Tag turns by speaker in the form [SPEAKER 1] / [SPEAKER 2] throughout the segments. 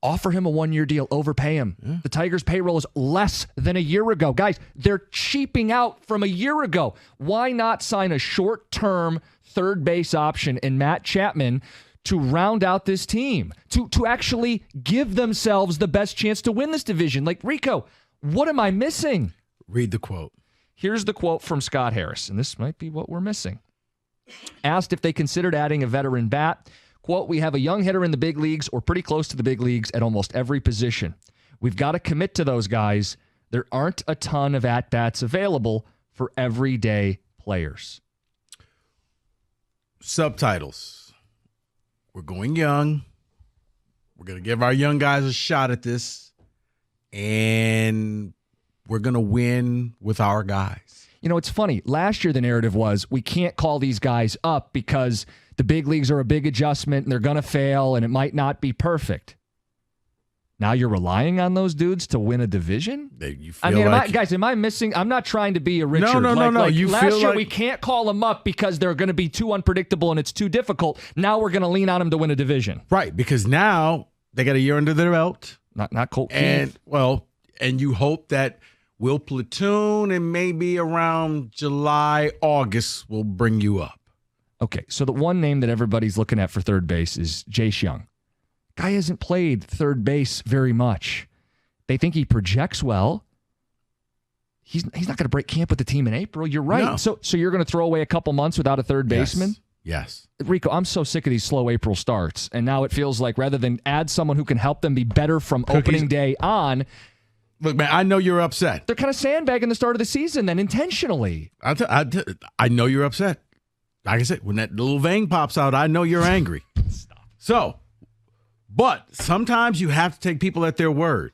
[SPEAKER 1] Offer him a 1-year deal. Overpay him. Yeah. The Tigers' payroll is less than a year ago. Guys, they're cheaping out from a year ago. Why not sign a short-term third base option in Matt Chapman to round out this team, to actually give themselves the best chance to win this division? Like, Rico, what am I missing?
[SPEAKER 2] Read the quote.
[SPEAKER 1] Here's the quote from Scott Harris, and this might be what we're missing. Asked if they considered adding a veteran bat, quote, "We have a young hitter in the big leagues or pretty close to the big leagues at almost every position. We've got to commit to those guys. There aren't a ton of at-bats available for everyday players."
[SPEAKER 2] Subtitles. We're going young. We're going to give our young guys a shot at this. And we're going to win with our guys.
[SPEAKER 1] You know, it's funny. Last year, the narrative was we can't call these guys up because the big leagues are a big adjustment and they're going to fail and it might not be perfect. Now you're relying on those dudes to win a division?
[SPEAKER 2] You feel
[SPEAKER 1] am I missing? I'm not trying to be a Richard.
[SPEAKER 2] No.
[SPEAKER 1] Last year, we can't call them up because they're going to be too unpredictable and it's too difficult. Now we're going to lean on them to win a division.
[SPEAKER 2] Right, because now they got a year under their belt.
[SPEAKER 1] Not Colt
[SPEAKER 2] And,
[SPEAKER 1] Keith.
[SPEAKER 2] and you hope that we'll platoon and maybe around July, August, we'll bring you up.
[SPEAKER 1] Okay, so the one name that everybody's looking at for third base is Jace Young. Guy hasn't played third base very much. They think he projects well. He's not going to break camp with the team in April. You're right.
[SPEAKER 2] No.
[SPEAKER 1] So you're going to throw away a couple months without a third baseman?
[SPEAKER 2] Yes.
[SPEAKER 1] Rico, I'm so sick of these slow April starts. And now it feels like rather than add someone who can help them be better from opening day on,
[SPEAKER 2] look, man, I know you're upset.
[SPEAKER 1] they're kind of sandbagging the start of the season then intentionally.
[SPEAKER 2] I know you're upset. Like I said, when that little vein pops out, I know you're angry.
[SPEAKER 1] Stop.
[SPEAKER 2] So, but sometimes you have to take people at their word.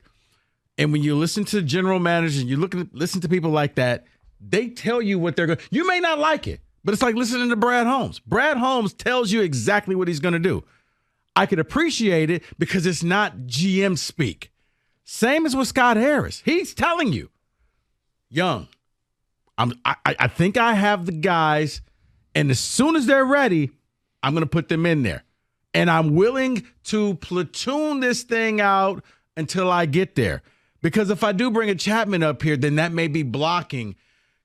[SPEAKER 2] And when you listen to general managers and you listen to people like that, they tell you what they're going to. You may not like it, but it's like listening to Brad Holmes. Brad Holmes tells you exactly what he's going to do. I could appreciate it because it's not GM speak. Same as with Scott Harris. He's telling you, Young, I think I have the guys, and as soon as they're ready, I'm going to put them in there. And I'm willing to platoon this thing out until I get there. Because if I do bring a Chapman up here, then that may be blocking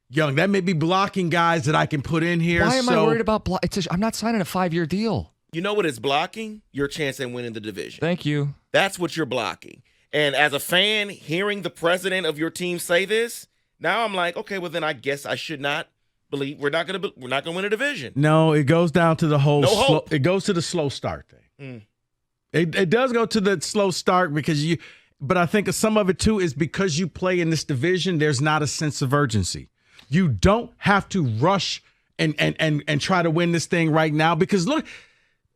[SPEAKER 2] Young. That may be blocking guys that I can put in here.
[SPEAKER 1] Why am I worried about I'm not signing a 5-year deal.
[SPEAKER 3] You know what it's blocking? Your chance at winning the division.
[SPEAKER 1] Thank you.
[SPEAKER 3] That's what you're blocking. And as a fan, hearing the president of your team say this, now I'm like, okay, well then I guess I should not believe we're not going to win a division.
[SPEAKER 2] No, it goes down to the whole.
[SPEAKER 3] hope.
[SPEAKER 2] It goes to the slow start thing. It does go to the slow start because but I think some of it too is because you play in this division. There's not a sense of urgency. You don't have to rush and try to win this thing right now because look,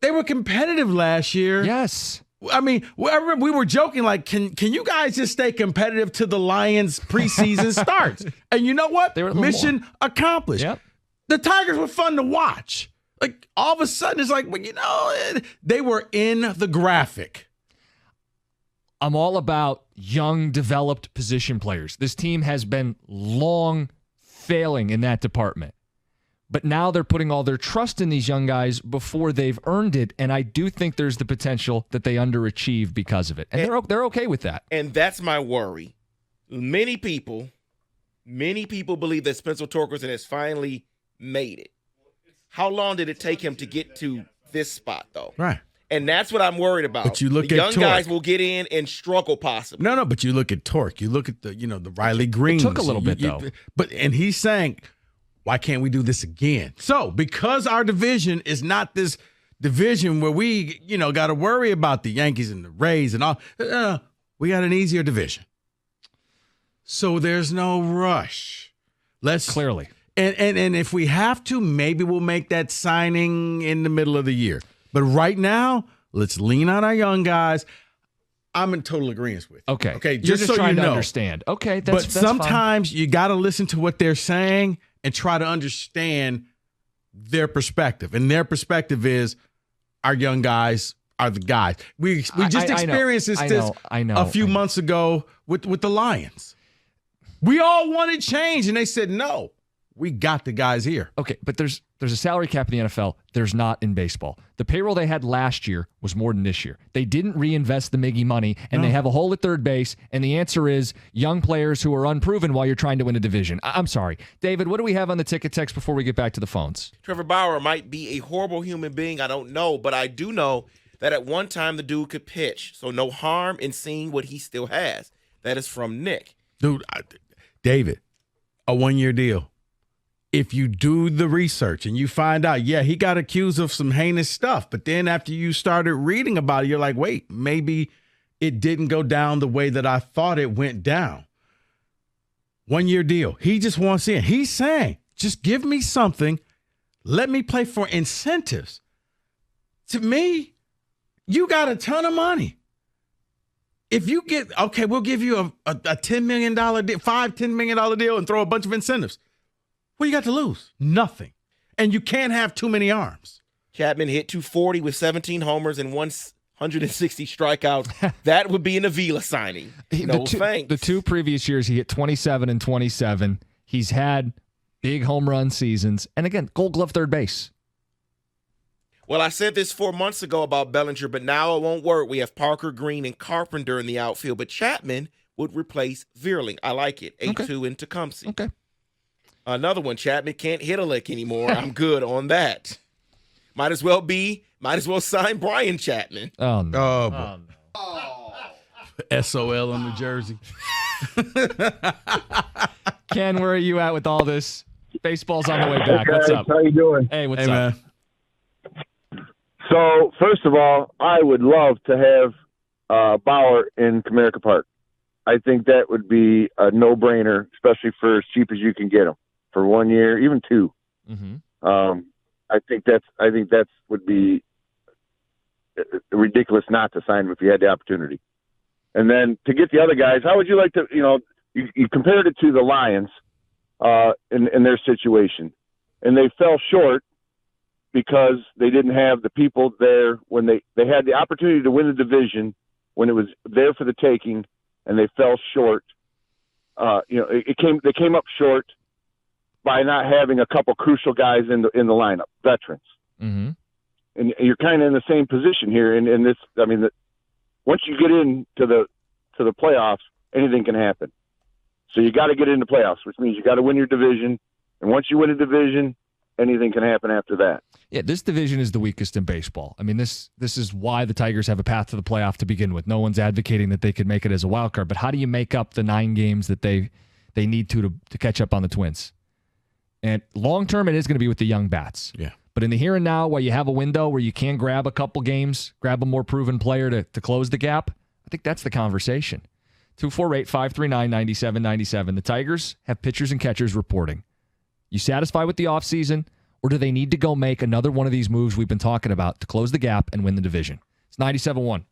[SPEAKER 2] they were competitive last year.
[SPEAKER 1] Yes.
[SPEAKER 2] I mean, I remember we were joking like, can you guys just stay competitive till the Lions preseason starts? And you know what? Mission accomplished.
[SPEAKER 1] Yep.
[SPEAKER 2] The Tigers were fun to watch. Like all of a sudden, it's like, they were in the graphic.
[SPEAKER 1] I'm all about young, developed position players. This team has been long failing in that department. But now they're putting all their trust in these young guys before they've earned it, and I do think there's the potential that they underachieve because of it. And they're okay with that.
[SPEAKER 3] And that's my worry. Many people believe that Spencer Torkelson has finally made it. How long did it take him to get to this spot, though?
[SPEAKER 2] Right.
[SPEAKER 3] And that's what I'm worried about.
[SPEAKER 2] But you look
[SPEAKER 3] the
[SPEAKER 2] at
[SPEAKER 3] young
[SPEAKER 2] Torque.
[SPEAKER 3] guys will get in and struggle possibly.
[SPEAKER 2] No, but you look at Torque. You look at the Riley Greens.
[SPEAKER 1] It took a little bit, though.
[SPEAKER 2] And he's saying, why can't we do this again? So because our division is not this division where we, got to worry about the Yankees and the Rays and all, we got an easier division. So there's no rush.
[SPEAKER 1] Clearly.
[SPEAKER 2] And if we have to, maybe we'll make that signing in the middle of the year. But right now, let's lean on our young guys. I'm in total agreement with you.
[SPEAKER 1] Okay.
[SPEAKER 2] Just
[SPEAKER 1] You're just
[SPEAKER 2] so
[SPEAKER 1] trying
[SPEAKER 2] you know.
[SPEAKER 1] to understand. Okay, that's
[SPEAKER 2] sometimes
[SPEAKER 1] fine.
[SPEAKER 2] You got to listen to what they're saying and try to understand their perspective. And their perspective is our young guys are the guys. We just experienced this a few months ago with the Lions. We all wanted change, and they said, no, We got the guys here.
[SPEAKER 1] Okay, but there's a salary cap in the NFL. There's not in baseball. The payroll they had last year was more than this year. They didn't reinvest the Miggy money, and they have a hole at third base, and the answer is young players who are unproven while you're trying to win a division. I'm sorry. David, what do we have on the ticket text before we get back to the phones?
[SPEAKER 3] Trevor Bauer might be a horrible human being. I don't know, but I do know that at one time the dude could pitch. So no harm in seeing what he still has. That is from Nick.
[SPEAKER 2] Dude, David, a 1-year deal. If you do the research and you find out, yeah, he got accused of some heinous stuff, but then after you started reading about it, you're like, wait, maybe it didn't go down the way that I thought it went down. 1-year deal. He just wants in. He's saying, just give me something. Let me play for incentives. To me, you got a ton of money. If you get, okay, we'll give you a $10 million deal, $10 million deal and throw a bunch of incentives. What you got to lose? Nothing. And you can't have too many arms.
[SPEAKER 3] Chapman hit 240 with 17 homers and 160 strikeouts. That would be an Avila signing. No thanks.
[SPEAKER 1] The 2 previous years, he hit 27 and 27. He's had big home run seasons. And again, Gold Glove third base.
[SPEAKER 3] Well, I said this 4 months ago about Bellinger, but now it won't work. We have Parker, Green, and Carpenter in the outfield, but Chapman would replace Vierling. I like it. 8-2 in Tecumseh.
[SPEAKER 1] Okay.
[SPEAKER 3] Another one, Chapman can't hit a lick anymore. I'm good on that. Might as well sign Brian Chapman.
[SPEAKER 1] Oh, no.
[SPEAKER 2] SOL on the jersey.
[SPEAKER 1] Ken, where are you at with all this? Baseball's on the way back. What's up?
[SPEAKER 4] How you doing?
[SPEAKER 1] Hey, what's up?
[SPEAKER 2] Man.
[SPEAKER 4] So, first of all, I would love to have Bauer in Comerica Park. I think that would be a no-brainer, especially for as cheap as you can get him for 1 year, even 2.
[SPEAKER 1] Mm-hmm.
[SPEAKER 4] I think that's would be ridiculous not to sign him if you had the opportunity. And then to get the other guys, how would you like to? You compared it to the Lions in their situation, and they fell short because they didn't have the people there when they had the opportunity to win the division when it was there for the taking, and they fell short. They came up short by not having a couple crucial guys in the lineup, veterans.
[SPEAKER 1] Mm-hmm.
[SPEAKER 4] And you're kind of in the same position here. In this, I mean, once you get into the playoffs, anything can happen. So you got to get into playoffs, which means you got to win your division. And once you win a division, anything can happen after that.
[SPEAKER 1] Yeah, this division is the weakest in baseball. I mean, this is why the Tigers have a path to the playoff to begin with. No one's advocating that they could make it as a wild card, but how do you make up the 9 games that they need to catch up on the Twins? And long term, it is going to be with the young bats.
[SPEAKER 2] Yeah.
[SPEAKER 1] But in the here and now, while you have a window where you can grab a couple games, grab a more proven player to close the gap, I think that's the conversation. 248-539-9797. The Tigers have pitchers and catchers reporting. You satisfied with the offseason, or do they need to go make another one of these moves we've been talking about to close the gap and win the division? It's 97.1.